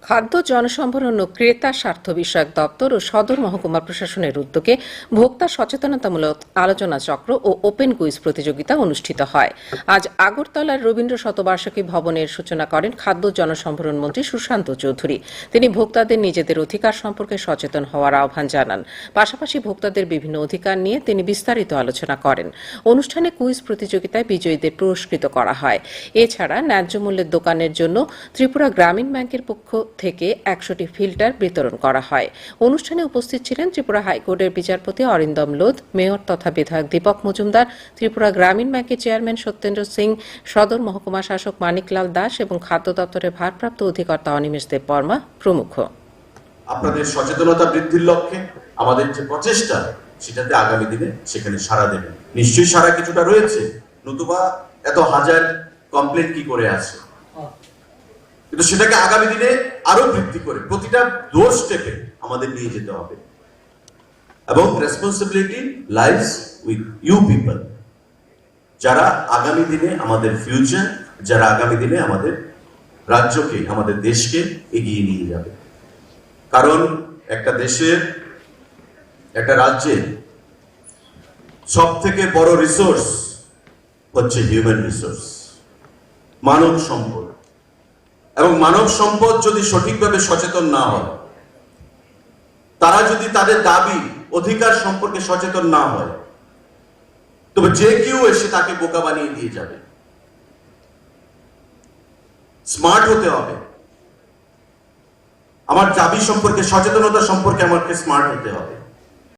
খাদ্য জনসম্ভরণ ও ক্রেতা স্বার্থ বিষয়ক দপ্তর ও সদর মহকুমা প্রশাসনের উদ্যোগে ভোক্তা সচেতনতামূলক আলোচনা চক্র ও ওপেন কুইজ প্রতিযোগিতা অনুষ্ঠিত হয়। আজ আগরতলার রবীন্দ্র শতবার্ষিকী ভবনের সূচনা করেন খাদ্য জনসম্ভরণ মন্ত্রী সুশান্ত চৌধুরী। তিনি ভোক্তাদের নিজেদের অধিকার সম্পর্কে সচেতন হওয়ার আহ্বান জানান। পাশাপাশি ভোক্তাদের বিভিন্ন অধিকার নিয়ে তিনি বিস্তারিত আলোচনা করেন। অনুষ্ঠানে কুইজ প্রতিযোগিতায় বিজয়ীদের পুরস্কৃত করা হয়। এছাড়া ন্যায্য মূল্যের দোকানের জন্য ত্রিপুরা গ্রামীণ ব্যাংকের পক্ষ থেকে ১০০টি ফিল্টার বিতরণ করা হয়। অনুষ্ঠানে উপস্থিত ছিলেন ত্রিপুরা হাইকোর্টের বিচারপতি অরিন্দম লোধ, মেয়র তথা বিধায়ক দীপক মজুমদার, ত্রিপুরা গ্রামীণ ব্যাংকের চেয়ারম্যান সত্যেন্দ্র সিং, সদর মহকুমা শাসক মানিকলাল দাস এবং খাদ্য দপ্তরের ভারপ্রাপ্ত অধিকর্তা অনিমেষ দেব বর্মা প্রমুখ। আপনাদের সচেতনতা বৃদ্ধির লক্ষ্যে আমাদের যে প্রচেষ্টা, সেটাতে আগামী দিনে সেখানে সাড়া দেবে। নিশ্চয়ই সাড়া কিছুটা রয়েছে, নতুবা এত হাজার কমপ্লেন্ট কি করে আসে। কিন্তু সেটাকে আগামী দিনে আরো বৃদ্ধি করে প্রতিটা ডোর স্টেপে আমাদের নিয়ে যেতে হবে। এবং responsibility lies with you people, যারা আগামী দিনে আমাদের ফিউচার, যারা আগামী দিনে আমাদের রাজ্যকে, আমাদের দেশকে এগিয়ে নিয়ে যাবে। কারণ একটা দেশের, একটা রাজ্যের সব থেকে বড় রিসোর্স হচ্ছে হিউম্যান রিসোর্স, মানব সম্পদ। এবং মানব সম্পদ যদি সঠিকভাবে সচেতন না হয়, তারা যদি তাদের দাবি অধিকার সম্পর্কে সচেতন না হয়, তবে যে কেউ এসে তাকে বোকা বানিয়ে দিয়ে যাবে। স্মার্ট হতে হবে। আমার দাবি সম্পর্কে, সচেতনতা সম্পর্কে আমাকে স্মার্ট হতে হবে।